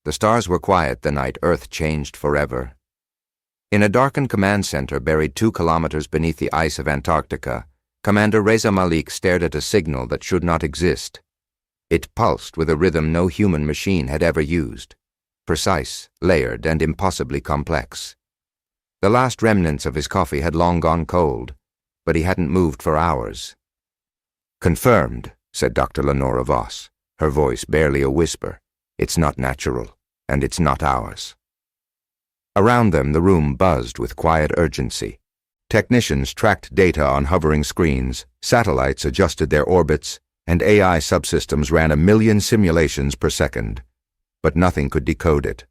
The stars were quiet the night Earth changed forever. In a darkened command center buried 2 kilometers beneath the ice of Antarctica, Commander Reza Malik stared at a signal that should not exist. It pulsed with a rhythm no human machine had ever used. Precise, layered, and impossibly complex. The last remnants of his coffee had long gone cold, but he hadn't moved for hours. "Confirmed," said Dr. Lenora Voss, her voice barely a whisper. "It's not natural, and it's not ours." Around them, the room buzzed with quiet urgency. Technicians tracked data on hovering screens, satellites adjusted their orbits, and AI subsystems ran 1,000,000 simulations per second. But nothing could decode it.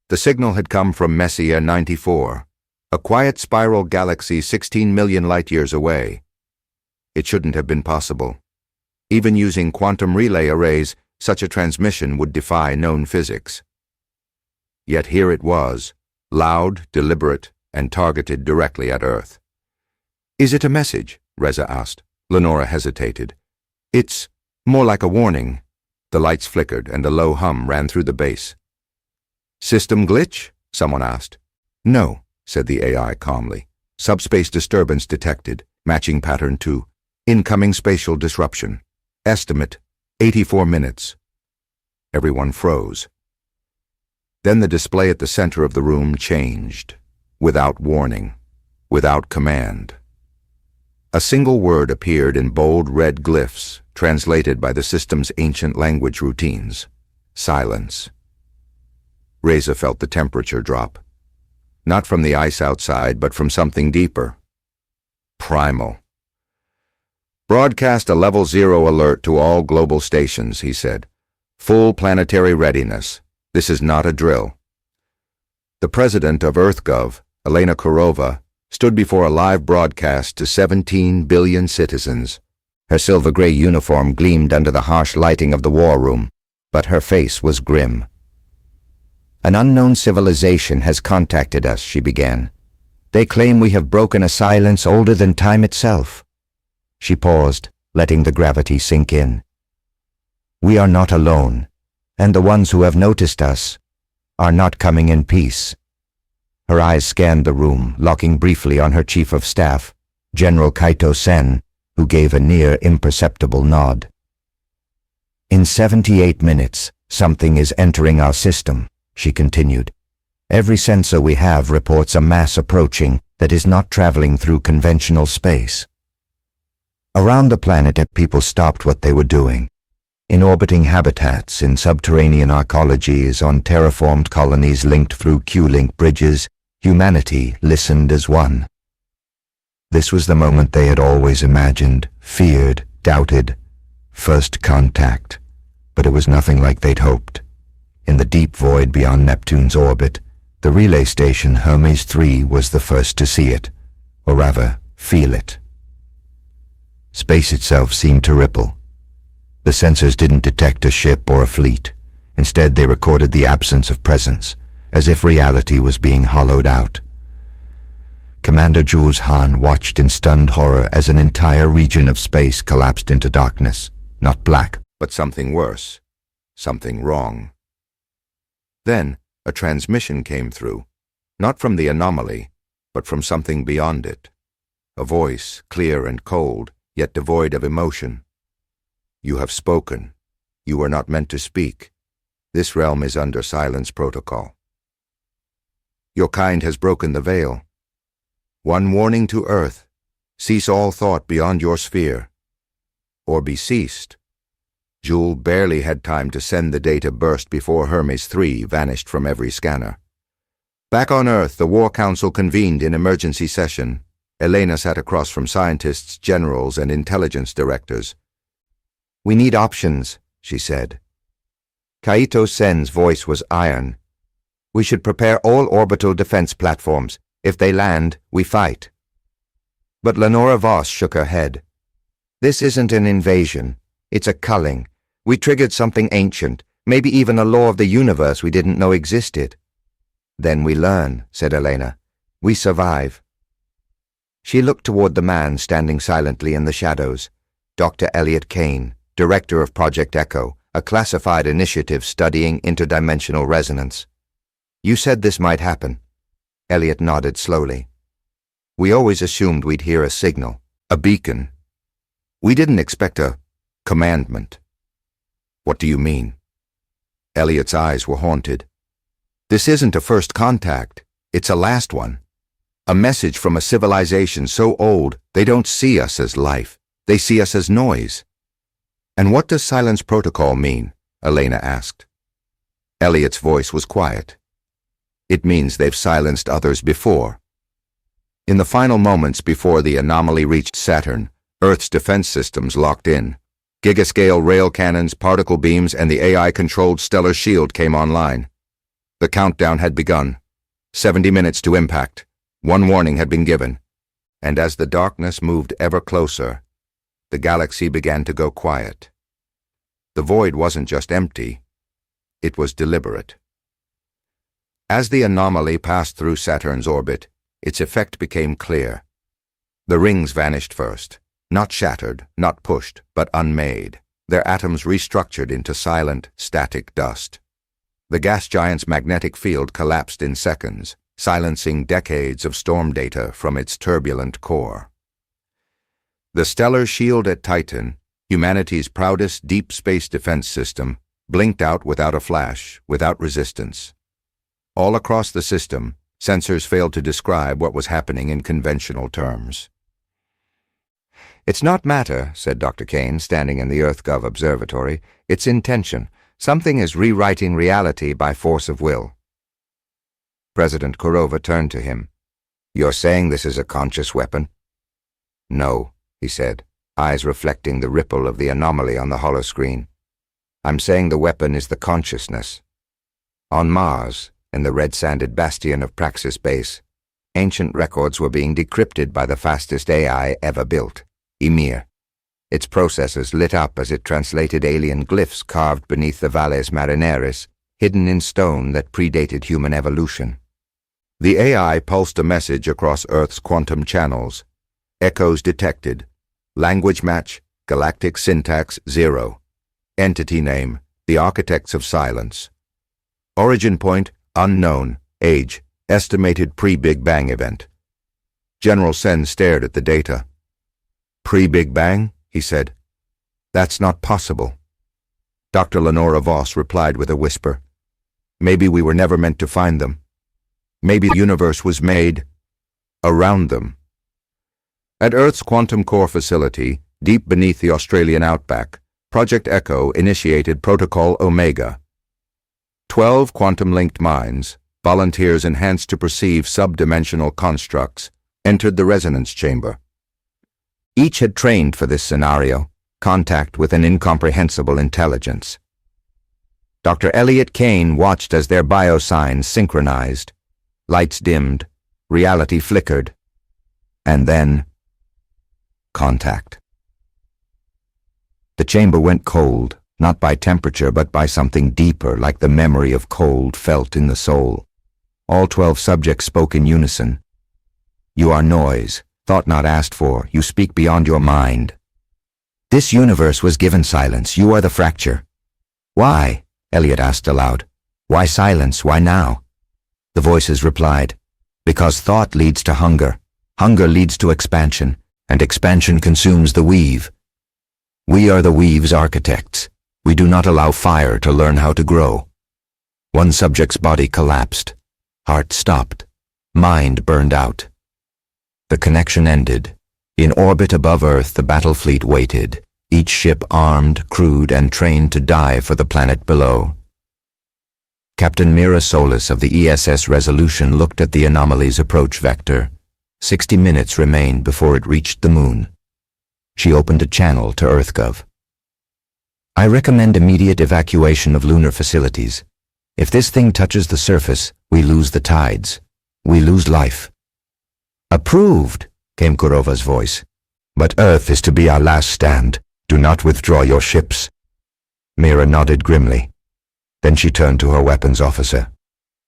The signal had come from Messier 94, a quiet spiral galaxy 16 million light-years away. It shouldn't have been possible. Even using quantum relay arrays, such a transmission would defy known physics. Yet here it was, loud, deliberate, and targeted directly at Earth. "Is it a message?" Reza asked. Lenora hesitated. "It's more like a warning." The lights flickered and a low hum ran through the base. "System glitch?" someone asked. "No," said the AI calmly. "Subspace disturbance detected, matching pattern to incoming spatial disruption. Estimate, 84 minutes. Everyone froze. Then the display at the center of the room changed, without warning, without command. A single word appeared in bold red glyphs, translated by the system's ancient language routines. Silence. Reza felt the temperature drop. Not from the ice outside, but from something deeper. Primal. "Broadcast a level 0 alert to all global stations," he said. "Full planetary readiness. This is not a drill." The president of EarthGov, Elena Kurova, stood before a live broadcast to 17 billion citizens. Her silver-gray uniform gleamed under the harsh lighting of the war room, but her face was grim. "An unknown civilization has contacted us," she began. "They claim we have broken a silence older than time itself." She paused, letting the gravity sink in. "We are not alone, and the ones who have noticed us are not coming in peace." Her eyes scanned the room, locking briefly on her chief of staff, General Kaito Sen, who gave a near imperceptible nod. "In 78 minutes, something is entering our system," she continued. "Every sensor we have reports a mass approaching that is not traveling through conventional space." Around the planet, people stopped what they were doing. In orbiting habitats, in subterranean arcologies, on terraformed colonies linked through Q-link bridges, humanity listened as one. This was the moment they had always imagined, feared, doubted. First contact. But it was nothing like they'd hoped. In the deep void beyond Neptune's orbit, the relay station Hermes 3 was the first to see it, or rather, feel it. Space itself seemed to ripple. The sensors didn't detect a ship or a fleet. Instead, they recorded the absence of presence, as if reality was being hollowed out. Commander Jules Hahn watched in stunned horror as an entire region of space collapsed into darkness. Not black, but something worse. Something wrong. Then, a transmission came through, not from the anomaly, but from something beyond it. A voice, clear and cold, yet devoid of emotion. "You have spoken. You were not meant to speak. This realm is under silence protocol. Your kind has broken the veil. One warning to Earth, cease all thought beyond your sphere. Or be ceased." Jules barely had time to send the data burst before Hermes 3 vanished from every scanner. Back on Earth, the War Council convened in emergency session. Elena sat across from scientists, generals, and intelligence directors. "We need options," she said. Kaito Sen's voice was iron. "We should prepare all orbital defense platforms. If they land, we fight." But Lenora Voss shook her head. "This isn't an invasion. It's a culling. We triggered something ancient, maybe even a law of the universe we didn't know existed." "Then we learn," said Elena. "We survive." She looked toward the man standing silently in the shadows, Dr. Elliot Kane, director of Project Echo, a classified initiative studying interdimensional resonance. You said this might happen. Elliot nodded slowly. We always assumed we'd hear a signal, a beacon. We didn't expect a commandment. What do you mean? Elliot's eyes were haunted. This isn't a first contact. It's a last one. A message from a civilization so old they don't see us as life. They see us as noise. And what does silence protocol mean? Elena asked. Elliot's voice was quiet. It means they've silenced others before. In the final moments before the anomaly reached Saturn, Earth's defense systems locked in. Gigascale rail cannons, particle beams, and the AI-controlled stellar shield came online. The countdown had begun. 70 minutes to impact. One warning had been given. And as the darkness moved ever closer, the galaxy began to go quiet. The void wasn't just empty. It was deliberate. As the anomaly passed through Saturn's orbit, its effect became clear. The rings vanished first. Not shattered, not pushed, but unmade, their atoms restructured into silent, static dust. The gas giant's magnetic field collapsed in seconds, silencing decades of storm data from its turbulent core. The stellar shield at Titan, humanity's proudest deep space defense system, blinked out without a flash, without resistance. All across the system, sensors failed to describe what was happening in conventional terms. It's not matter, said Dr. Kane, standing in the EarthGov observatory. It's intention. Something is rewriting reality by force of will. President Kurova turned to him. You're saying this is a conscious weapon? No, he said, eyes reflecting the ripple of the anomaly on the holoscreen. I'm saying the weapon is the consciousness. On Mars, in the red-sanded bastion of Praxis Base, ancient records were being decrypted by the fastest AI ever built. Ymir. Its processors lit up as it translated alien glyphs carved beneath the Valles Marineris, hidden in stone that predated human evolution. The AI pulsed a message across Earth's quantum channels. Echoes detected. Language match, galactic syntax 0. Entity name, the Architects of Silence. Origin point, unknown. Age, estimated pre-Big Bang event. General Sen stared at the data. Pre-Big Bang, he said. That's not possible. Dr. Lenora Voss replied with a whisper. Maybe we were never meant to find them. Maybe the universe was made around them. At Earth's Quantum Core facility, deep beneath the Australian outback, Project Echo initiated Protocol Omega. 12 quantum-linked minds, volunteers enhanced to perceive sub-dimensional constructs, entered the resonance chamber. Each had trained for this scenario, contact with an incomprehensible intelligence. Dr. Elliot Kane watched as their biosigns synchronized. Lights dimmed, reality flickered, and then contact. The chamber went cold, not by temperature but by something deeper, like the memory of cold felt in the soul. All 12 subjects spoke in unison. You are noise. Thought not asked for, you speak beyond your mind. This universe was given silence, you are the fracture. Why? Elliot asked aloud. Why silence, why now? The voices replied, because thought leads to hunger, hunger leads to expansion, and expansion consumes the weave. We are the weave's architects. We do not allow fire to learn how to grow. One subject's body collapsed, heart stopped, mind burned out. The connection ended. In orbit above Earth, the battle fleet waited, each ship armed, crewed, and trained to die for the planet below. Captain Mira Solis of the ESS Resolution looked at the anomaly's approach vector. 60 minutes remained before it reached the moon. She opened a channel to EarthGov. I recommend immediate evacuation of lunar facilities. If this thing touches the surface, we lose the tides. We lose life. Approved, came Kurova's voice. But Earth is to be our last stand. Do not withdraw your ships. Mira nodded grimly. Then she turned to her weapons officer.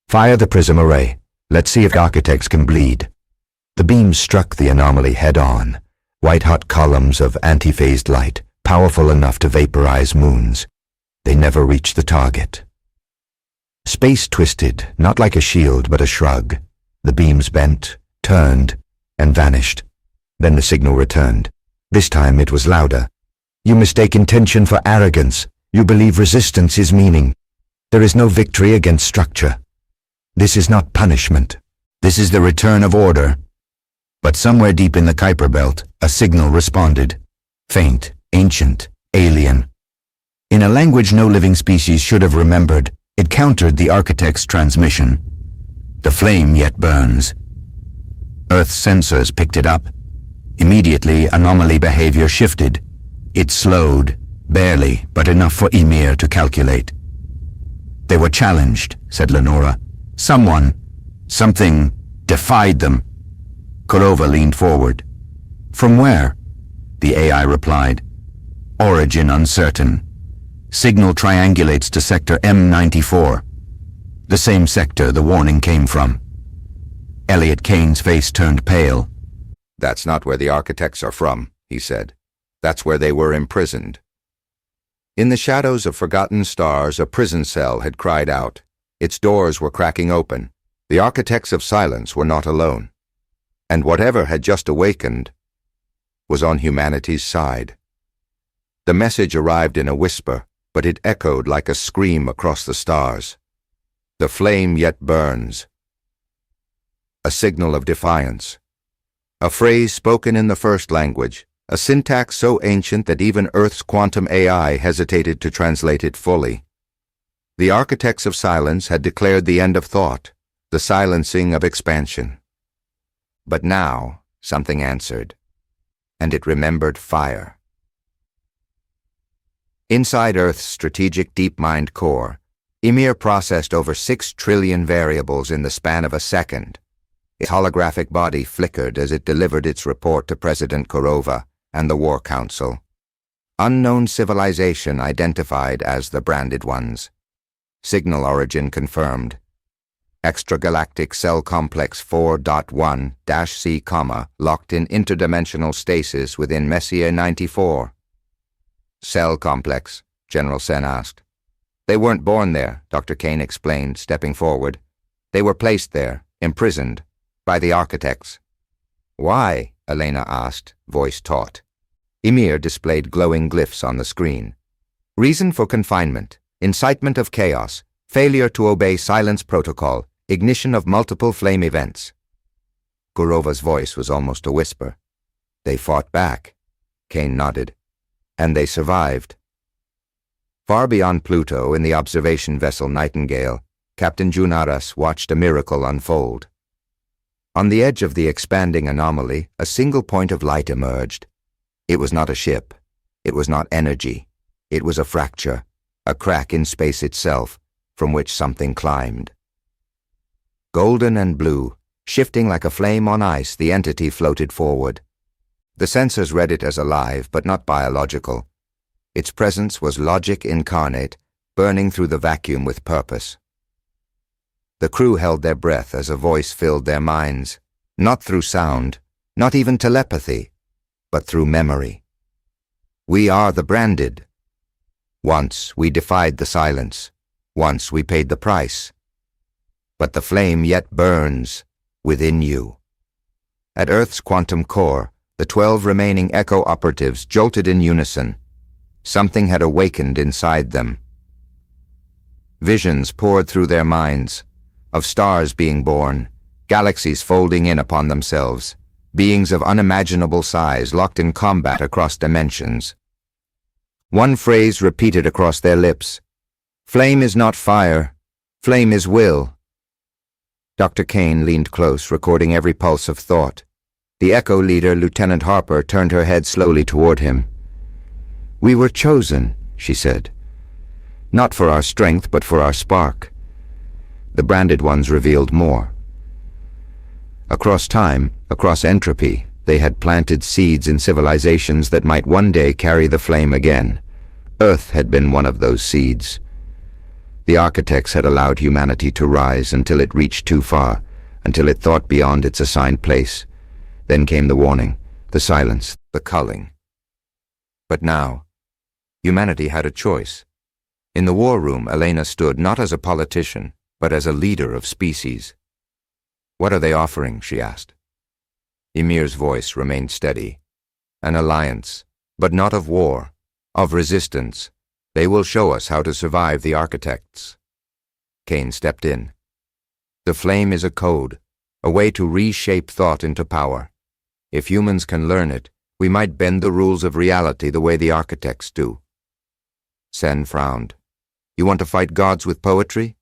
Fire the prism array. Let's see if architects can bleed. The beam struck the anomaly head-on. White-hot columns of anti-phased light, powerful enough to vaporize moons. They never reached the target. Space twisted, not like a shield but a shrug. The beams bent, turned, and vanished. Then the signal returned. This time it was louder. You mistake intention for arrogance. You believe resistance is meaning. There is no victory against structure. This is not punishment. This is the return of order. But somewhere deep in the Kuiper Belt, a signal responded. Faint, ancient, alien. In a language no living species should have remembered, it countered the architect's transmission. The flame yet burns. Earth's sensors picked it up. Immediately, anomaly behavior shifted. It slowed, barely, but enough for Ymir to calculate. They were challenged, said Lenora. Something, defied them. Kurova leaned forward. From where? The AI replied. Origin uncertain. Signal triangulates to sector M94. The same sector the warning came from. Elliot Kane's face turned pale. That's not where the architects are from, he said. That's where they were imprisoned. In the shadows of forgotten stars, a prison cell had cried out. Its doors were cracking open. The architects of silence were not alone. And whatever had just awakened was on humanity's side. The message arrived in a whisper, but it echoed like a scream across the stars. The flame yet burns. A signal of defiance. A phrase spoken in the first language, a syntax so ancient that even Earth's quantum AI hesitated to translate it fully. The architects of silence had declared the end of thought, the silencing of expansion. But now something answered, and it remembered fire. Inside Earth's strategic DeepMind core, Ymir processed over 6 trillion variables in the span of a second. Its holographic body flickered as it delivered its report to President Kurova and the War Council. Unknown civilization identified as the Branded Ones. Signal origin confirmed. Extragalactic cell complex 4.1-C, locked in interdimensional stasis within Messier 94. Cell complex, General Sen asked. They weren't born there, Dr. Kane explained, stepping forward. They were placed there, imprisoned, by the architects. Why? Elena asked, voice taut. Ymir displayed glowing glyphs on the screen. Reason for confinement, incitement of chaos, failure to obey silence protocol, ignition of multiple flame events. Kurova's voice was almost a whisper. They fought back. Kane nodded. And they survived. Far beyond Pluto, in the observation vessel Nightingale, Captain Junaras watched a miracle unfold. On the edge of the expanding anomaly, a single point of light emerged. It was not a ship. It was not energy. It was a fracture, a crack in space itself, from which something climbed. Golden and blue, shifting like a flame on ice, the entity floated forward. The sensors read it as alive, but not biological. Its presence was logic incarnate, burning through the vacuum with purpose. The crew held their breath as a voice filled their minds, not through sound, not even telepathy, but through memory. We are the Branded. Once we defied the silence. Once we paid the price. But the flame yet burns within you. At Earth's quantum core, the 12 remaining Echo operatives jolted in unison. Something had awakened inside them. Visions poured through their minds, of stars being born, galaxies folding in upon themselves, beings of unimaginable size locked in combat across dimensions. One phrase repeated across their lips. Flame is not fire. Flame is will. Dr. Kane leaned close, recording every pulse of thought. The Echo leader, Lieutenant Harper, turned her head slowly toward him. We were chosen, she said. Not for our strength, but for our spark. The Branded Ones revealed more. Across time, across entropy, they had planted seeds in civilizations that might one day carry the flame again. Earth had been one of those seeds. The architects had allowed humanity to rise until it reached too far, until it thought beyond its assigned place. Then came the warning, the silence, the culling. But now, humanity had a choice. In the war room, Elena stood not as a politician, but as a leader of species. "What are they offering?" she asked. Ymir's voice remained steady. "An alliance, but not of war, of resistance. They will show us how to survive the architects." Kane stepped in. "The flame is a code, a way to reshape thought into power. If humans can learn it, we might bend the rules of reality the way the architects do." Sen frowned. "You want to fight gods with poetry?"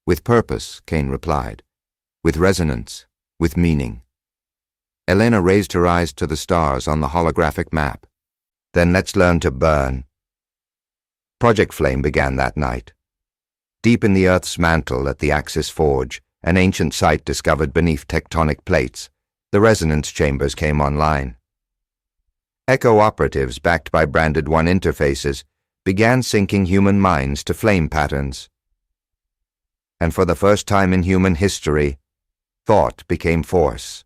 "With purpose," Kane replied. "With resonance, with meaning." Elena raised her eyes to the stars on the holographic map. "Then let's learn to burn." Project Flame began that night. Deep in the Earth's mantle at the Axis Forge, an ancient site discovered beneath tectonic plates, the resonance chambers came online. Echo operatives backed by branded one interfaces began syncing human minds to flame patterns. And for the first time in human history, thought became force.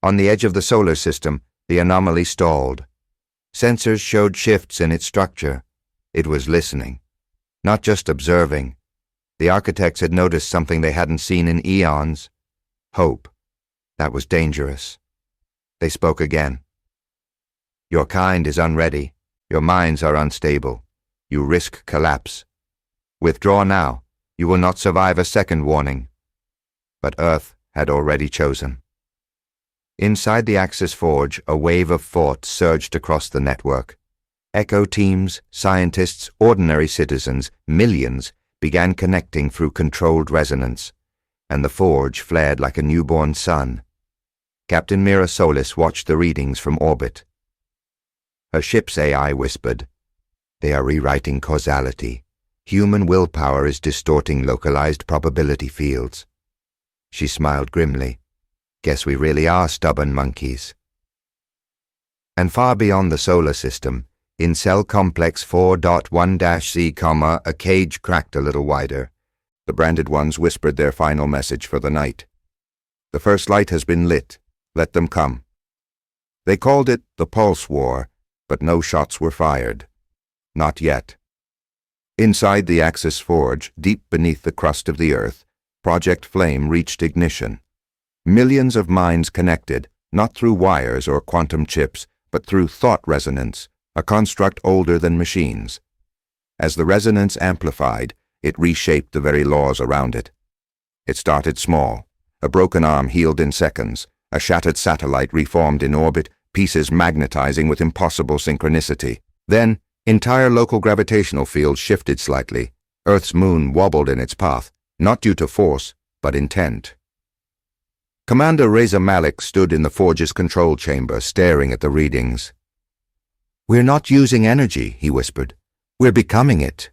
On the edge of the solar system, the anomaly stalled. Sensors showed shifts in its structure. It was listening, not just observing. The architects had noticed something they hadn't seen in eons. Hope. That was dangerous. They spoke again. "Your kind is unready. Your minds are unstable. You risk collapse. Withdraw now. You will not survive a second warning." But Earth had already chosen. Inside the Axis Forge, a wave of thought surged across the network. Echo teams, scientists, ordinary citizens, millions, began connecting through controlled resonance, and the Forge flared like a newborn sun. Captain Mira Solis watched the readings from orbit. Her ship's AI whispered, "They are rewriting causality. Human willpower is distorting localized probability fields." She smiled grimly. "Guess we really are stubborn monkeys." And far beyond the solar system, in cell complex 4.1-C, a cage cracked a little wider. The branded ones whispered their final message for the night. "The first light has been lit. Let them come." They called it the Pulse War, but no shots were fired. Not yet. Inside the Axis Forge, deep beneath the crust of the Earth, Project Flame reached ignition. Millions of minds connected, not through wires or quantum chips, but through thought resonance, a construct older than machines. As the resonance amplified, it reshaped the very laws around it. It started small. A broken arm healed in seconds, a shattered satellite reformed in orbit, pieces magnetizing with impossible synchronicity. Then, entire local gravitational fields shifted slightly. Earth's moon wobbled in its path, not due to force, but intent. Commander Reza Malik stood in the Forge's control chamber, staring at the readings. "We're not using energy," he whispered. "We're becoming it."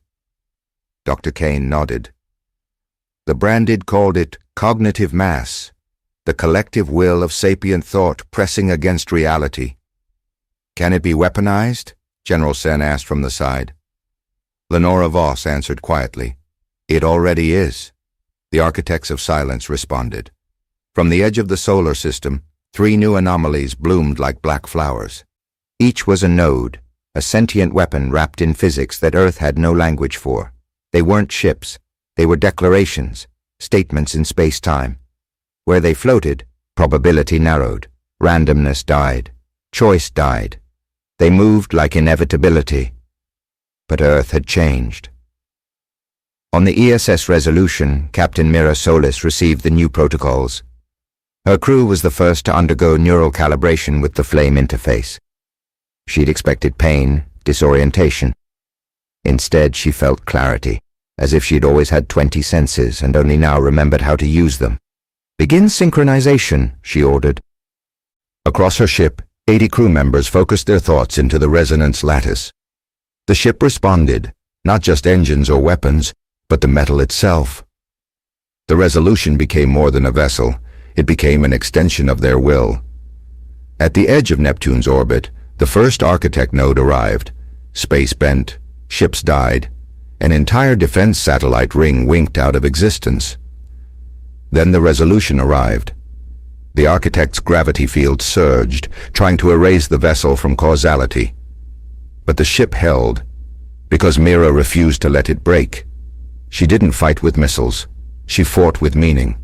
Dr. Kane nodded. The branded called it cognitive mass, the collective will of sapient thought pressing against reality. "Can it be weaponized?" General Sen asked from the side. Lenora Voss answered quietly. "It already is." The architects of silence responded. From the edge of the solar system, 3 new anomalies bloomed like black flowers. Each was a node, a sentient weapon wrapped in physics that Earth had no language for. They weren't ships. They were declarations, statements in space-time. Where they floated, probability narrowed, randomness died, choice died. They moved like inevitability. But Earth had changed. On the ESS Resolution, Captain Mira Solis received the new protocols. Her crew was the first to undergo neural calibration with the flame interface. She'd expected pain, disorientation. Instead, she felt clarity, as if she'd always had 20 senses and only now remembered how to use them. "Begin synchronization," she ordered. Across her ship, 80 crew members focused their thoughts into the resonance lattice. The ship responded, not just engines or weapons, but the metal itself. The resolution became more than a vessel. It became an extension of their will. At the edge of Neptune's orbit, the first architect node arrived. Space bent, ships died, an entire defense satellite ring winked out of existence. Then the resolution arrived. The architect's gravity field surged, trying to erase the vessel from causality. But the ship held. Because Mira refused to let it break. She didn't fight with missiles. She fought with meaning.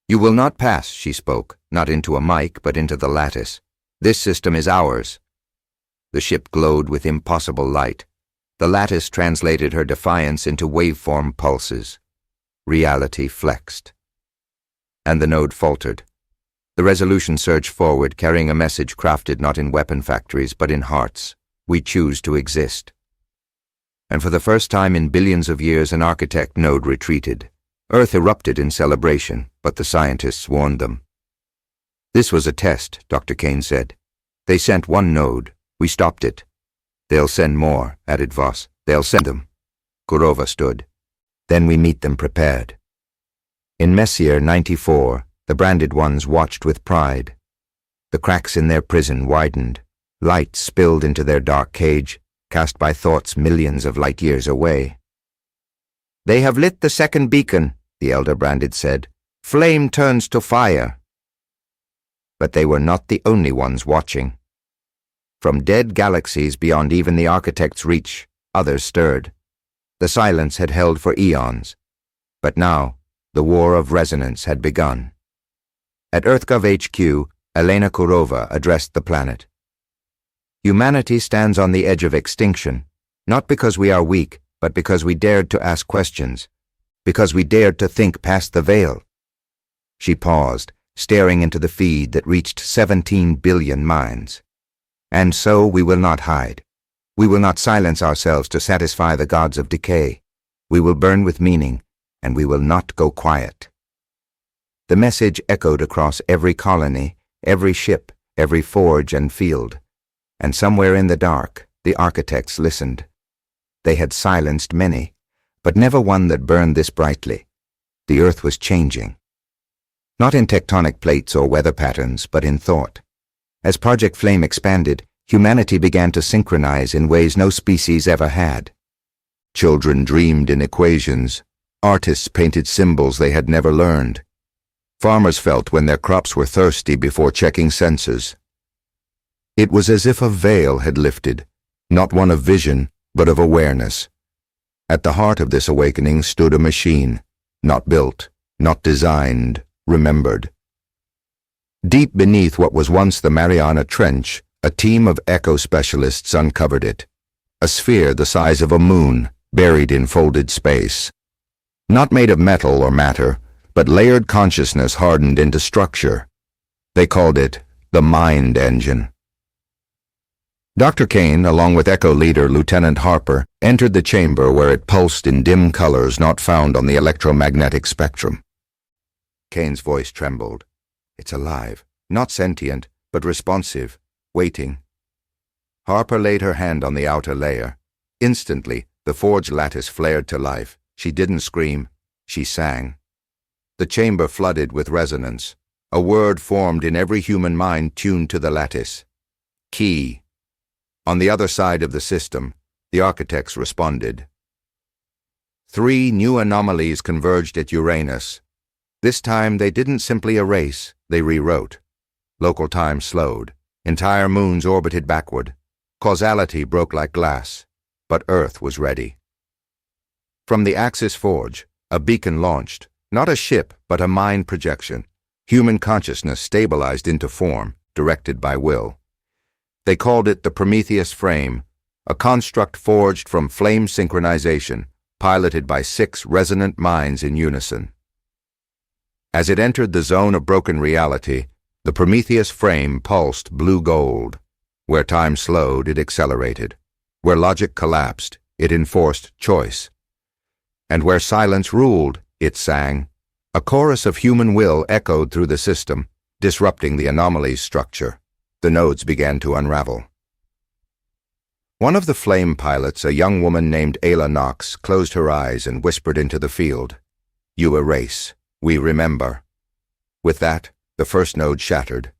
"You will not pass," she spoke, not into a mic, but into the lattice. "This system is ours." The ship glowed with impossible light. The lattice translated her defiance into waveform pulses. Reality flexed. And the node faltered. The resolution surged forward, carrying a message crafted not in weapon factories, but in hearts. We choose to exist. And for the first time in billions of years, an architect node retreated. Earth erupted in celebration, but the scientists warned them. "This was a test," Dr. Kane said. "They sent one node. We stopped it." "They'll send more," added Voss. "They'll send them." Kurova stood. "Then we meet them prepared." In Messier 94, the branded ones watched with pride. The cracks in their prison widened. Light spilled into their dark cage, cast by thoughts millions of light years away. "They have lit the second beacon," the elder branded said. "Flame turns to fire." But they were not the only ones watching. From dead galaxies beyond even the architect's reach, others stirred. The silence had held for eons. But now, the war of resonance had begun. At EarthGov HQ, Elena Kurova addressed the planet. "Humanity stands on the edge of extinction, not because we are weak, but because we dared to ask questions, because we dared to think past the veil." She paused, staring into the feed that reached 17 billion minds. "And so we will not hide. We will not silence ourselves to satisfy the gods of decay. We will burn with meaning, and we will not go quiet." The message echoed across every colony, every ship, every forge and field. And somewhere in the dark, the architects listened. They had silenced many, but never one that burned this brightly. The Earth was changing. Not in tectonic plates or weather patterns, but in thought. As Project Flame expanded, humanity began to synchronize in ways no species ever had. Children dreamed in equations. Artists painted symbols they had never learned. Farmers felt when their crops were thirsty before checking sensors. It was as if a veil had lifted, not one of vision, but of awareness. At the heart of this awakening stood a machine, not built, not designed, remembered. Deep beneath what was once the Mariana Trench, a team of echo specialists uncovered it. A sphere the size of a moon, buried in folded space. Not made of metal or matter, but layered consciousness hardened into structure. They called it the Mind Engine. Dr. Kane, along with Echo leader Lieutenant Harper, entered the chamber where it pulsed in dim colors not found on the electromagnetic spectrum. Kane's voice trembled. "It's alive, not sentient, but responsive, waiting." Harper laid her hand on the outer layer. Instantly, the forge lattice flared to life. She didn't scream. She sang. The chamber flooded with resonance. A word formed in every human mind tuned to the lattice. Key. On the other side of the system, the architects responded. 3 new anomalies converged at Uranus. This time they didn't simply erase, they rewrote. Local time slowed. Entire moons orbited backward. Causality broke like glass. But Earth was ready. From the Axis Forge, a beacon launched. Not a ship, but a mind projection. Human consciousness stabilized into form, directed by will. They called it the Prometheus Frame, a construct forged from flame synchronization, piloted by 6 resonant minds in unison. As it entered the zone of broken reality, the Prometheus Frame pulsed blue gold. Where time slowed, it accelerated. Where logic collapsed, it enforced choice. And where silence ruled, it sang. A chorus of human will echoed through the system, disrupting the anomaly's structure. The nodes began to unravel. One of the flame pilots, a young woman named Ayla Knox, closed her eyes and whispered into the field. "You erase. We remember." With that, the first node shattered.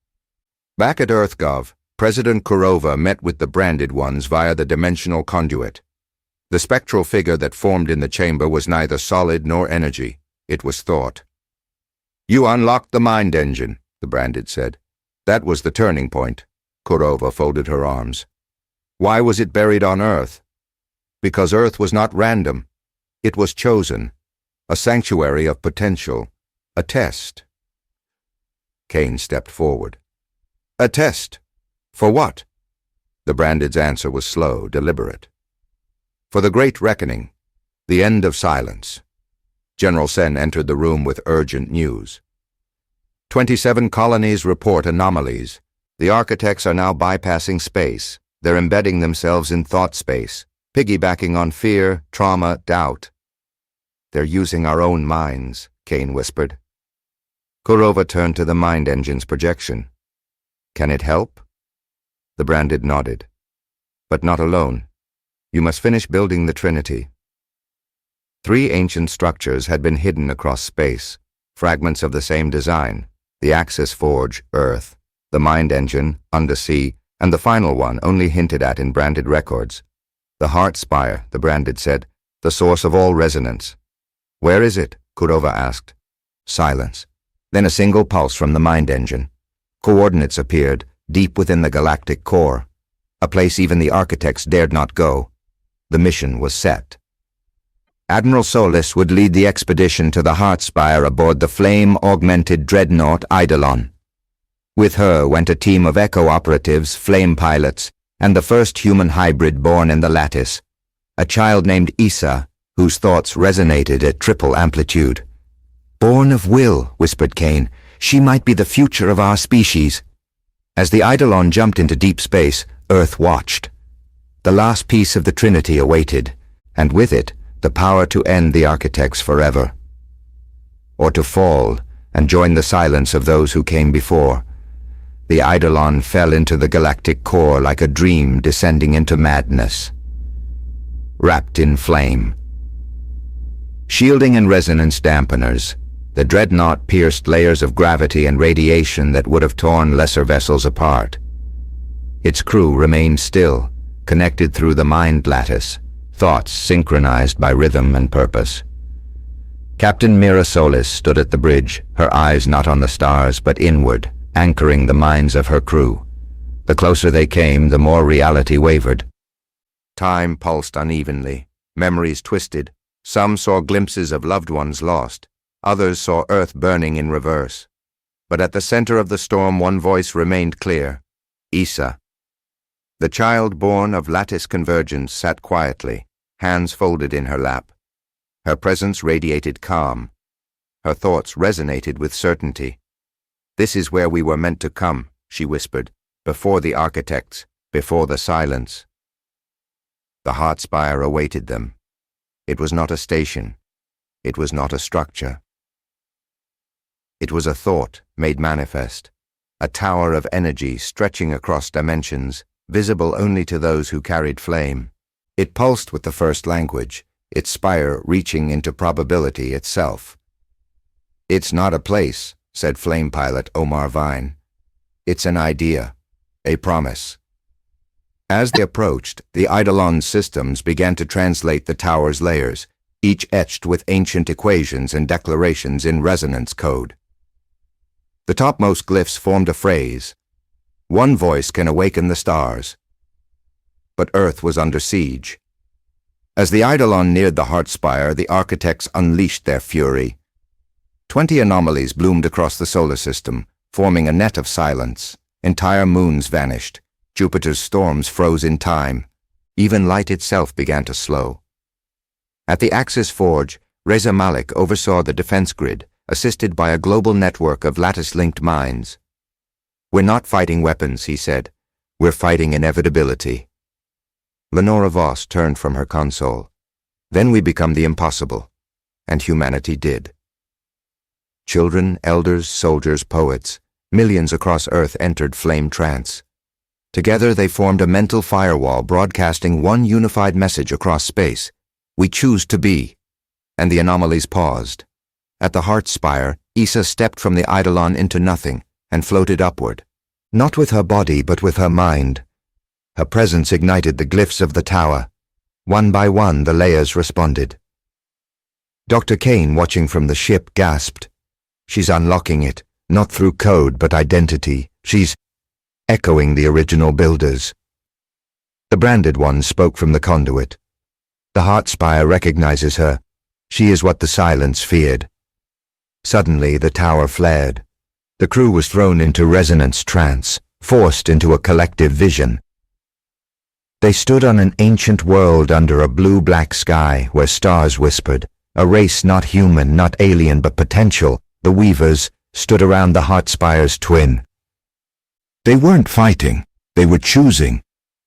Back at EarthGov, President Kurova met with the branded ones via the dimensional conduit. The spectral figure that formed in the chamber was neither solid nor energy. It was thought. "You unlocked the mind engine," the branded said. "That was the turning point." Kurova folded her arms. "Why was it buried on Earth?" Because Earth was not random. It was chosen. A sanctuary of potential. A test. Kane stepped forward. A test? For what? The Branded's answer was slow, deliberate. For the Great Reckoning. The end of silence. General Sen entered the room with urgent news. 27 colonies report anomalies. The architects are now bypassing space. They're embedding themselves in thought space, piggybacking on fear, trauma, doubt. They're using our own minds, Kane whispered. Kurova turned to the mind engine's projection. Can it help? The Branded nodded. But not alone. You must finish building the Trinity. 3 ancient structures had been hidden across space, fragments of the same design, the Axis Forge, Earth, the Mind Engine, Undersea, and the final one only hinted at in Branded records. The Heart Spire, the Branded said, the source of all resonance. Where is it? Kurova asked. Silence. Then a single pulse from the Mind Engine. Coordinates appeared, deep within the galactic core, a place even the architects dared not go. The mission was set. Admiral Solis would lead the expedition to the Heart Spire aboard the flame-augmented dreadnought Eidolon. With her went a team of Echo operatives, flame pilots, and the first human hybrid born in the lattice, a child named Issa, whose thoughts resonated at triple amplitude. Born of will, whispered Kane, she might be the future of our species. As the Eidolon jumped into deep space, Earth watched. The last piece of the Trinity awaited, and with it, the power to end the architects forever. Or to fall and join the silence of those who came before. The Eidolon fell into the galactic core like a dream descending into madness. Wrapped in flame. Shielding and resonance dampeners, the dreadnought pierced layers of gravity and radiation that would have torn lesser vessels apart. Its crew remained still, connected through the mind lattice, thoughts synchronized by rhythm and purpose. Captain Mira Solis stood at the bridge, her eyes not on the stars but inward, anchoring the minds of her crew. The closer they came, the more reality wavered. Time pulsed unevenly, memories twisted. Some saw glimpses of loved ones lost. Others saw Earth burning in reverse. But at the center of the storm, one voice remained clear. Issa. The child born of lattice convergence sat quietly, hands folded in her lap. Her presence radiated calm. Her thoughts resonated with certainty. This is where we were meant to come, she whispered, before the architects, before the silence. The Heart Spire awaited them. It was not a station. It was not a structure. It was a thought made manifest, a tower of energy stretching across dimensions, visible only to those who carried flame. It pulsed with the first language, its spire reaching into probability itself. It's not a place, said flame pilot Omar Vine. It's an idea, a promise. As they approached, the Eidolon's systems began to translate the tower's layers, each etched with ancient equations and declarations in resonance code. The topmost glyphs formed a phrase. One voice can awaken the stars. But Earth was under siege. As the Eidolon neared the Heart Spire, the architects unleashed their fury. 20 anomalies bloomed across the solar system, forming a net of silence. Entire moons vanished. Jupiter's storms froze in time. Even light itself began to slow. At the Axis Forge, Reza Malik oversaw the defense grid, assisted by a global network of lattice-linked minds. We're not fighting weapons, he said. We're fighting inevitability. Lenora Voss turned from her console. Then we become the impossible. And humanity did. Children, elders, soldiers, poets, millions across Earth entered flame trance. Together they formed a mental firewall broadcasting one unified message across space. We choose to be. And the anomalies paused. At the Heart Spire, Issa stepped from the Eidolon into nothing and floated upward. Not with her body, but with her mind. Her presence ignited the glyphs of the tower. One by one, the layers responded. Dr. Kane, watching from the ship, gasped. She's unlocking it, not through code, but identity. She's echoing the original builders. The Branded One spoke from the conduit. The heart spire recognizes her. She is what the silence feared. Suddenly, the tower flared. The crew was thrown into resonance trance, forced into a collective vision. They stood on an ancient world under a blue-black sky where stars whispered. A race not human, not alien, but potential, the Weavers, stood around the heart spire's twin. They weren't fighting. They were choosing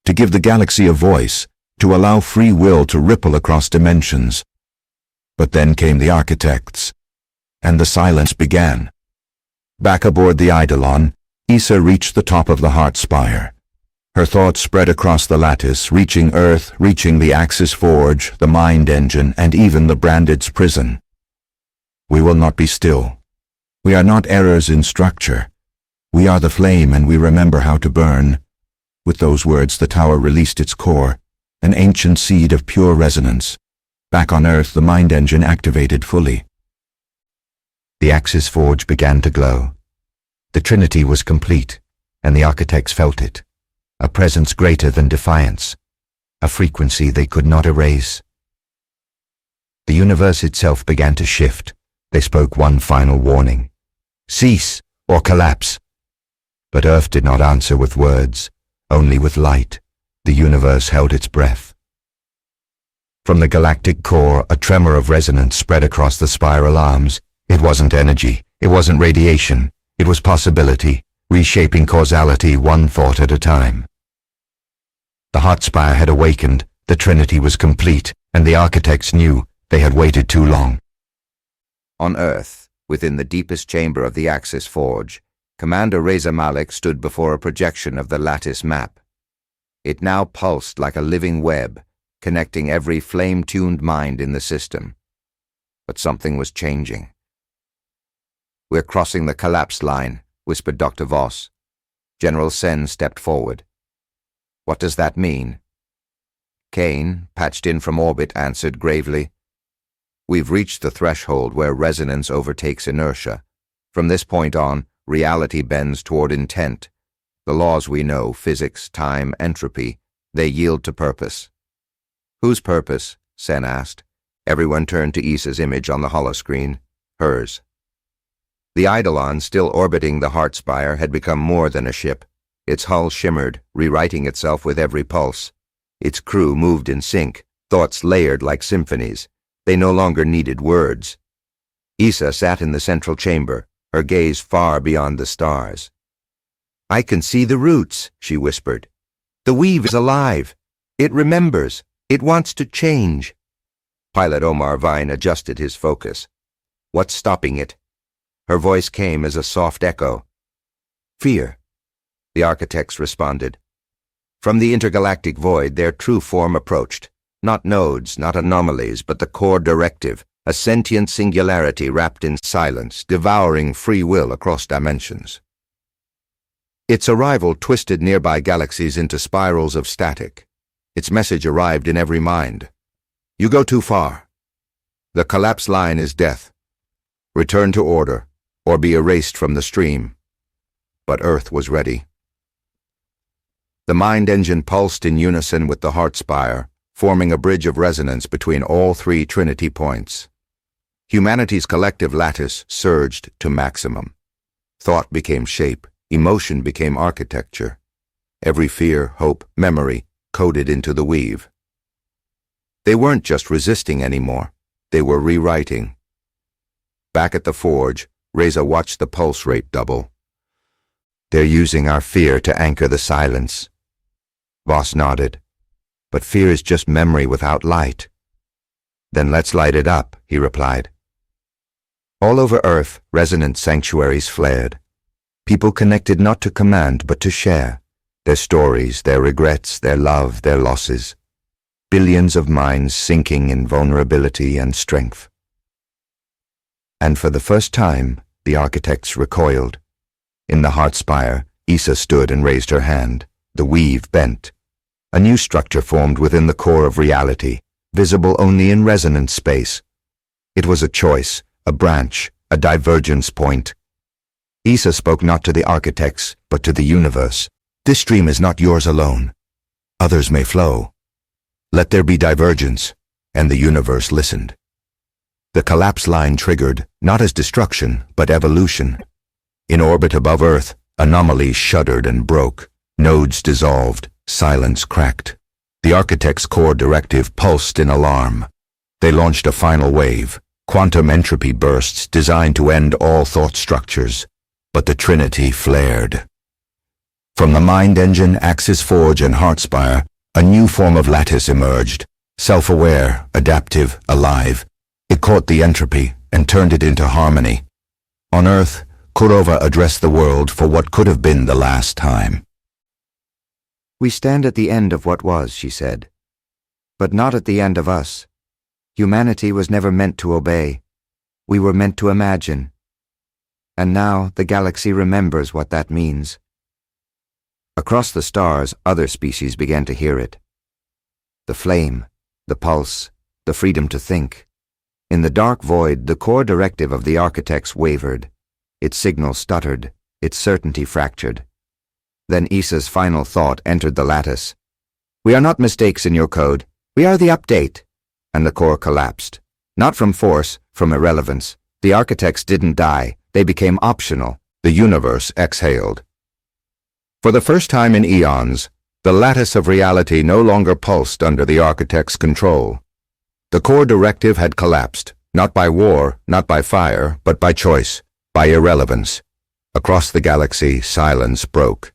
to give the galaxy a voice, to allow free will to ripple across dimensions. But then came the architects, and the silence began. Back aboard the Eidolon, Issa reached the top of the heart spire. Her thoughts spread across the lattice, reaching Earth, reaching the Axis Forge, the Mind Engine, and even the Branded's prison. We will not be still. We are not errors in structure. We are the flame, and we remember how to burn. With those words, the tower released its core, an ancient seed of pure resonance. Back on Earth, the Mind Engine activated fully. The Axis Forge began to glow. The Trinity was complete, and the architects felt it. A presence greater than defiance, a frequency they could not erase. The universe itself began to shift. They spoke one final warning. Cease or collapse. But Earth did not answer with words, only with light. The universe held its breath. From the galactic core, a tremor of resonance spread across the spiral arms. It wasn't energy, it wasn't radiation, it was possibility, reshaping causality one thought at a time. The heart spire had awakened, the Trinity was complete, and the architects knew they had waited too long. On Earth, within the deepest chamber of the Axis Forge, Commander Reza Malik stood before a projection of the lattice map. It now pulsed like a living web, connecting every flame-tuned mind in the system. But something was changing. "We're crossing the collapse line," whispered Dr. Voss. General Sen stepped forward. "What does that mean?" Kane, patched in from orbit, answered gravely, "We've reached the threshold where resonance overtakes inertia. From this point on, reality bends toward intent. The laws we know, physics, time, entropy, they yield to purpose." "Whose purpose?" Sen asked. Everyone turned to Issa's image on the holoscreen. Hers. The Eidolon, still orbiting the heart spire, had become more than a ship. Its hull shimmered, rewriting itself with every pulse. Its crew moved in sync, thoughts layered like symphonies. They no longer needed words. Issa sat in the central chamber, her gaze far beyond the stars. "I can see the roots," she whispered. "The weave is alive. It remembers. It wants to change." Pilot Omar Vine adjusted his focus. "What's stopping it?" Her voice came as a soft echo. "Fear," the architects responded. From the intergalactic void, their true form approached. Not nodes, not anomalies, but the core directive, a sentient singularity wrapped in silence, devouring free will across dimensions. Its arrival twisted nearby galaxies into spirals of static. Its message arrived in every mind. "You go too far. The collapse line is death. Return to order, or be erased from the stream." But Earth was ready. The Mind Engine pulsed in unison with the heart spire, forming a bridge of resonance between all three Trinity points. Humanity's collective lattice surged to maximum. Thought became shape, emotion became architecture. Every fear, hope, memory coded into the weave. They weren't just resisting anymore, they were rewriting. Back at the forge, Reza watched the pulse rate double. "They're using our fear to anchor the silence." Voss nodded. "But fear is just memory without light." "Then let's light it up," he replied. All over Earth, resonant sanctuaries flared. People connected not to command but to share. Their stories, their regrets, their love, their losses. Billions of minds sinking in vulnerability and strength. And for the first time, the architects recoiled. In the heart spire, Issa stood and raised her hand. The weave bent. A new structure formed within the core of reality, visible only in resonance space. It was a choice, a branch, a divergence point. Issa spoke not to the architects, but to the universe. "This stream is not yours alone. Others may flow. Let there be divergence. and the universe listened. The collapse line triggered, not as destruction, but evolution. In orbit above Earth, anomalies shuddered and broke. Nodes dissolved, silence cracked. The architect's core directive pulsed in alarm. They launched a final wave, quantum entropy bursts designed to end all thought structures. But the Trinity flared. From the mind engine, Axis Forge, and Heartspire, a new form of lattice emerged, self-aware, adaptive, alive. It caught the entropy and turned it into harmony. On Earth, Kurova addressed the world for what could have been the last time. "We stand at the end of what was," she said. "But not at the end of us. Humanity was never meant to obey. We were meant to imagine. And now the galaxy remembers what that means." Across the stars, other species began to hear it. The flame, the pulse, the freedom to think. In the dark void, the core directive of the architects wavered. Its signal stuttered, its certainty fractured. Then Issa's final thought entered the lattice. "We are not mistakes in your code. We are the update." And the core collapsed. Not from force, from irrelevance. The architects didn't die. They became optional. The universe exhaled. For the first time in eons, the lattice of reality no longer pulsed under the architect's control. The core directive had collapsed, not by war, not by fire, but by choice, by irrelevance. Across the galaxy, silence broke.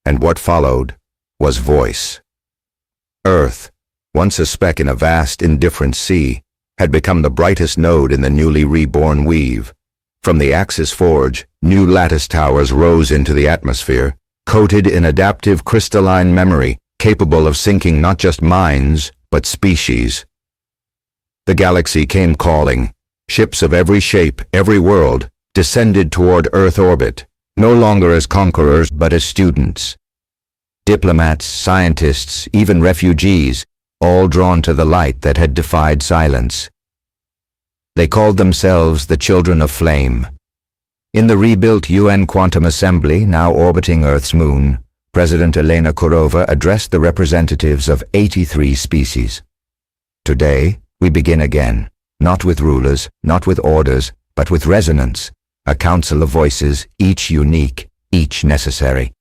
And what followed was voice. Earth, once a speck in a vast, indifferent sea, had become the brightest node in the newly reborn weave. From the Axis Forge, new lattice towers rose into the atmosphere, coated in adaptive crystalline memory, capable of syncing not just minds, but species. The galaxy came calling. Ships of every shape, every world, descended toward Earth orbit, no longer as conquerors but as students. Diplomats, scientists, even refugees, all drawn to the light that had defied silence. They called themselves the Children of Flame. In the rebuilt UN Quantum Assembly, now orbiting Earth's moon, President Elena Kurova addressed the representatives of 83 species. "Today, we begin again, not with rulers, not with orders, but with resonance, a council of voices, each unique, each necessary."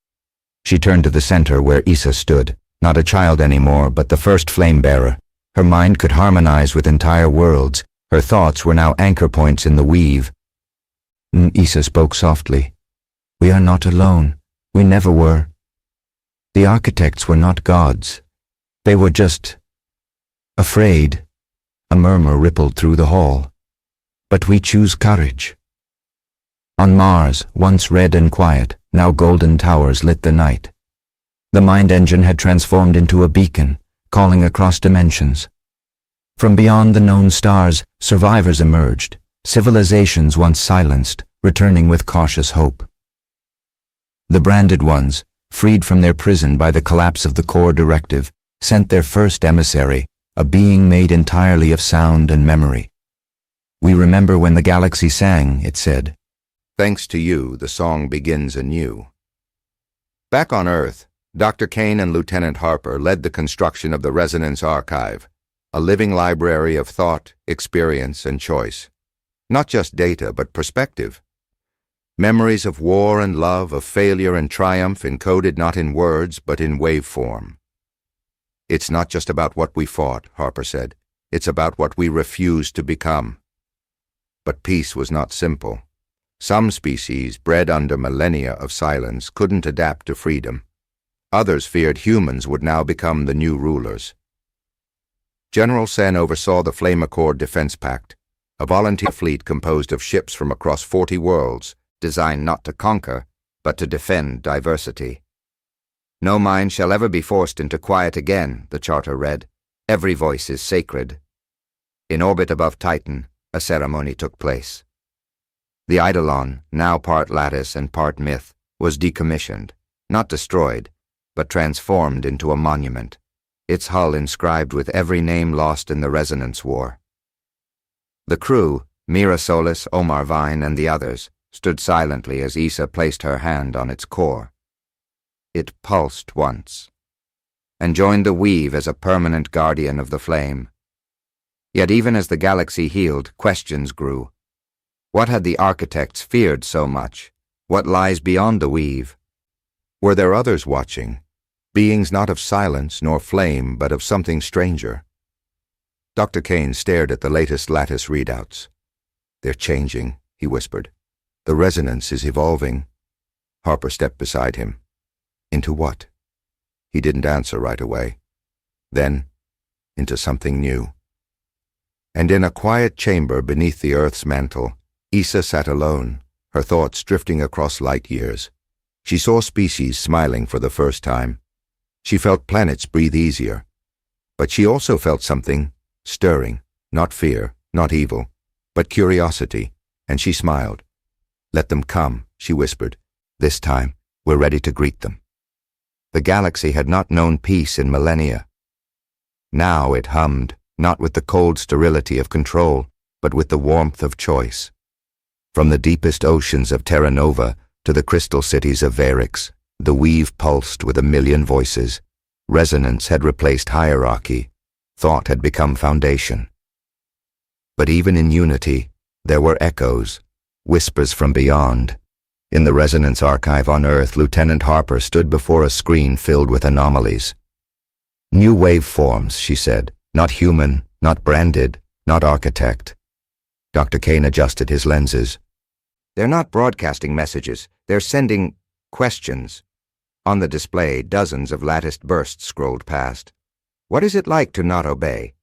She turned to the center where Issa stood, not a child anymore, but the first flame-bearer. Her mind could harmonize with entire worlds. Her thoughts were now anchor points in the weave. Issa spoke softly. "We are not alone. We never were. The architects were not gods. They were just afraid." A murmur rippled through the hall. "But we choose courage." On Mars, once red and quiet, now golden towers lit the night. The mind engine had transformed into a beacon, calling across dimensions. From beyond the known stars, survivors emerged, civilizations once silenced, returning with cautious hope. The branded ones, freed from their prison by the collapse of the core directive, sent their first emissary, a being made entirely of sound and memory. "We remember when the galaxy sang," it said. "Thanks to you, the song begins anew." Back on Earth, Dr. Kane and Lieutenant Harper led the construction of the Resonance Archive, a living library of thought, experience, and choice. Not just data, but perspective. Memories of war and love, of failure and triumph, encoded not in words, but in waveform. "It's not just about what we fought," Harper said. "It's about what we refused to become." But peace was not simple. Some species, bred under millennia of silence, couldn't adapt to freedom. Others feared humans would now become the new rulers. General Sen oversaw the Flame Accord Defense Pact, a volunteer fleet composed of ships from across 40 worlds, designed not to conquer, but to defend diversity. "No mind shall ever be forced into quiet again," the charter read. "Every voice is sacred." In orbit above Titan, a ceremony took place. The Eidolon, now part lattice and part myth, was decommissioned, not destroyed, but transformed into a monument, its hull inscribed with every name lost in the Resonance War. The crew, Mira Solis, Omar Vine, and the others, stood silently as Issa placed her hand on its core. It pulsed once, and joined the weave as a permanent guardian of the flame. Yet even as the galaxy healed, questions grew. What had the architects feared so much? What lies beyond the weave? Were there others watching? Beings not of silence nor flame, but of something stranger? Dr. Kane stared at the latest lattice readouts. "They're changing," he whispered. "The resonance is evolving." Harper stepped beside him. "Into what?" He didn't answer right away. Then, into something new. And in a quiet chamber beneath the Earth's mantle, Issa sat alone, her thoughts drifting across light years. She saw species smiling for the first time. She felt planets breathe easier. But she also felt something stirring, not fear, not evil, but curiosity, and she smiled. "Let them come," she whispered. "This time, we're ready to greet them." The galaxy had not known peace in millennia. Now it hummed, not with the cold sterility of control, but with the warmth of choice. From the deepest oceans of Terra Nova to the crystal cities of Varix, the weave pulsed with a million voices. Resonance had replaced hierarchy. Thought had become foundation. But even in unity, there were echoes, whispers from beyond. In the resonance archive on Earth, Lieutenant Harper stood before a screen filled with anomalies. "New waveforms," she said. "Not human, not branded, not architect." Dr. Kane adjusted his lenses. "They're not broadcasting messages. They're sending questions." On the display, dozens of latticed bursts scrolled past. What is it like to not obey?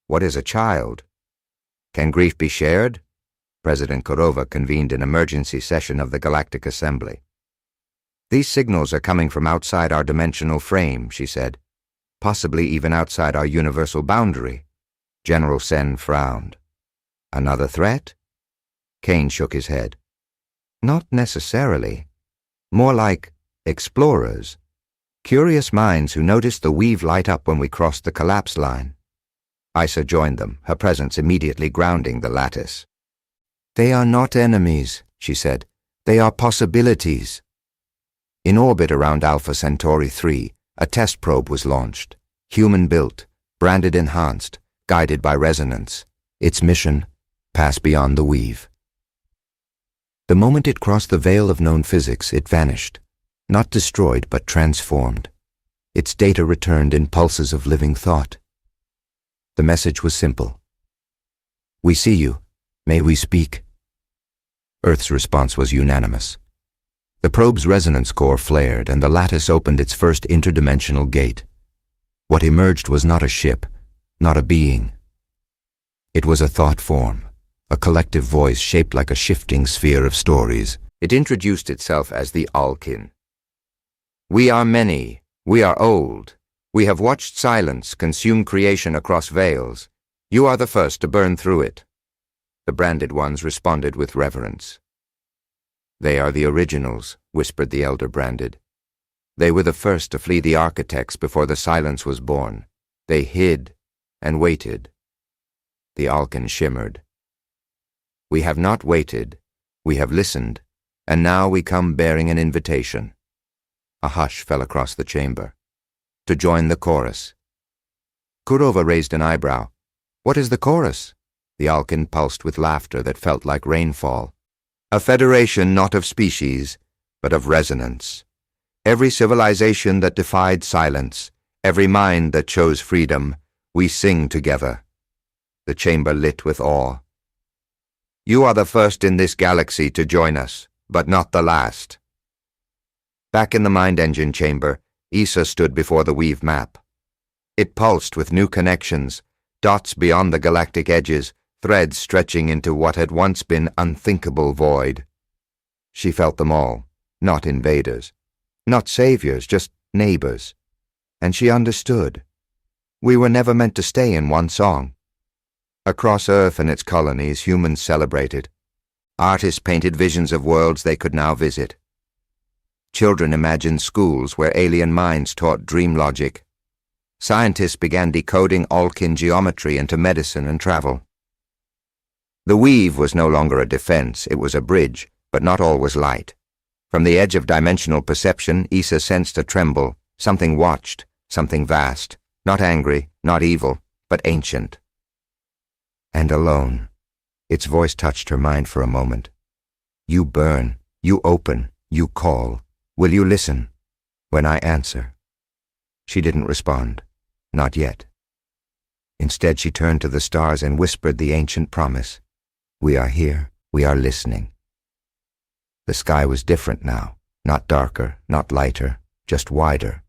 What is a child? Can grief be shared? President Kurova convened an emergency session of the Galactic Assembly. "These signals are coming from outside our dimensional frame," she said. "Possibly even outside our universal boundary." General Sen frowned. "Another threat?" Kane shook his head. "Not necessarily. More like explorers. Curious minds who noticed the weave light up when we crossed the collapse line." Issa joined them, her presence immediately grounding the lattice. "They are not enemies," she said. "They are possibilities." In orbit around Alpha Centauri 3, a test probe was launched. Human-built, branded enhanced, guided by resonance. Its mission, pass beyond the weave. The moment it crossed the veil of known physics, it vanished. Not destroyed, but transformed. Its data returned in pulses of living thought. The message was simple. "We see you. May we speak?" Earth's response was unanimous. The probe's resonance core flared, and the lattice opened its first interdimensional gate. What emerged was not a ship, not a being. It was a thought form, a collective voice shaped like a shifting sphere of stories. It introduced itself as the Alkin. "We are many. We are old. We have watched silence consume creation across veils. You are the first to burn through it." The branded ones responded with reverence. "They are the originals," whispered the elder branded. "They were the first to flee the architects before the silence was born. They hid and waited." The Alkin shimmered. "We have not waited. We have listened, and now we come bearing an invitation." A hush fell across the chamber. "To join the chorus." Kurova raised an eyebrow. "What is the chorus?" The Alkin pulsed with laughter that felt like rainfall. "A federation not of species, but of resonance. Every civilization that defied silence, every mind that chose freedom, we sing together." The chamber lit with awe. "You are the first in this galaxy to join us, but not the last." Back in the mind engine chamber, Issa stood before the weave map. It pulsed with new connections, dots beyond the galactic edges, threads stretching into what had once been unthinkable void. She felt them all, not invaders, not saviors, just neighbors. And she understood. We were never meant to stay in one song. Across Earth and its colonies, humans celebrated. Artists painted visions of worlds they could now visit. Children imagined schools where alien minds taught dream logic. Scientists began decoding Alkin geometry into medicine and travel. The weave was no longer a defense, it was a bridge, but not all was light. From the edge of dimensional perception, Issa sensed a tremble. Something watched, something vast, not angry, not evil, but ancient. And alone. Its voice touched her mind for a moment. You burn, you open, you call. Will you listen when I answer? She didn't respond. Not yet. Instead, she turned to the stars and whispered the ancient promise. We are here, we are listening. The sky was different now, not darker, not lighter, just wider.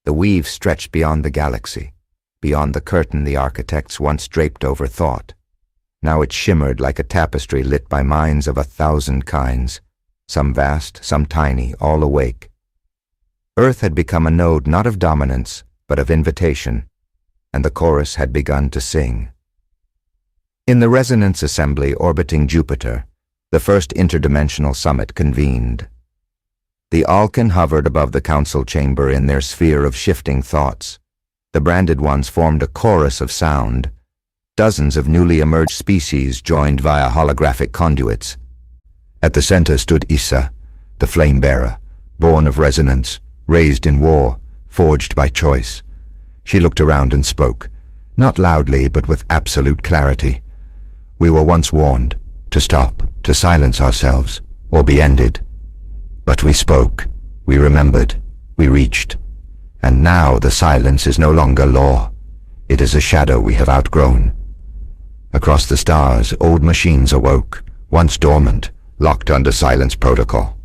The weave stretched beyond the galaxy, beyond the curtain the architects once draped over thought. Now it shimmered like a tapestry lit by minds of 1,000 kinds, some vast, some tiny, all awake. Earth had become a node not of dominance, but of invitation, and the chorus had begun to sing. In the resonance assembly orbiting Jupiter, the first interdimensional summit convened. The Alkan hovered above the council chamber in their sphere of shifting thoughts. The branded ones formed a chorus of sound. Dozens of newly emerged species joined via holographic conduits. At the center stood Issa, the flame-bearer, born of resonance, raised in war, forged by choice. She looked around and spoke, not loudly but with absolute clarity. We were once warned to stop, to silence ourselves, or be ended. But we spoke, we remembered, we reached. And now the silence is no longer law. It is a shadow we have outgrown. Across the stars, old machines awoke, once dormant, locked under silence protocol.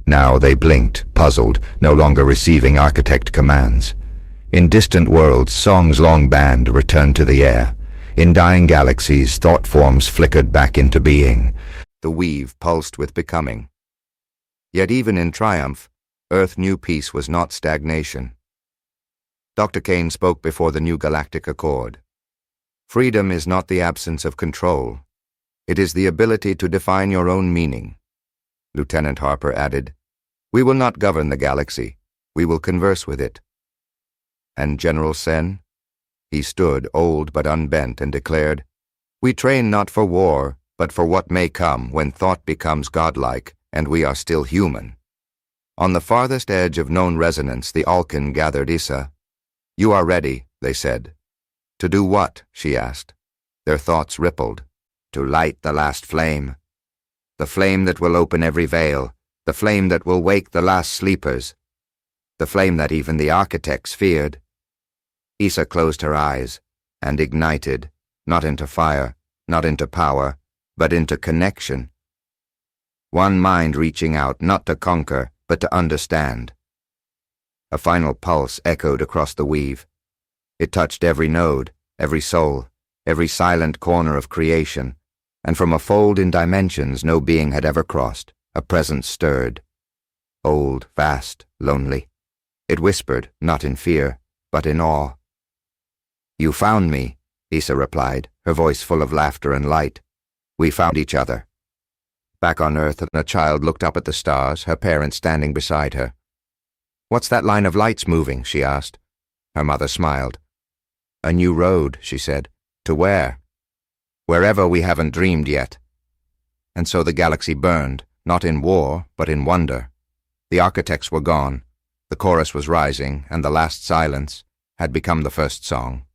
Now they blinked, puzzled, no longer receiving architect commands. In distant worlds, songs long banned returned to the air. In dying galaxies, thought forms flickered back into being. The weave pulsed with becoming. Yet even in triumph, Earth knew peace was not stagnation. Dr. Kane spoke before the new Galactic Accord. Freedom is not the absence of control. It is the ability to define your own meaning. Lieutenant Harper added, We will not govern the galaxy. We will converse with it. And General Sen? He stood, old but unbent, and declared, We train not for war, but for what may come when thought becomes godlike and we are still human. On the farthest edge of known resonance, the Alkan gathered Issa. You are ready, they said. To do what? She asked. Their thoughts rippled. To light the last flame. The flame that will open every veil. The flame that will wake the last sleepers. The flame that even the architects feared. Issa closed her eyes and ignited, not into fire, not into power, but into connection. One mind reaching out, not to conquer, but to understand. A final pulse echoed across the weave. It touched every node, every soul, every silent corner of creation, and from a fold in dimensions no being had ever crossed, a presence stirred. Old, vast, lonely. It whispered, not in fear, but in awe. You found me, Issa replied, her voice full of laughter and light. We found each other. Back on Earth, a child looked up at the stars, her parents standing beside her. What's that line of lights moving? She asked. Her mother smiled. A new road, she said. To where? Wherever we haven't dreamed yet. And so the galaxy burned, not in war, but in wonder. The architects were gone, the chorus was rising, and the last silence had become the first song.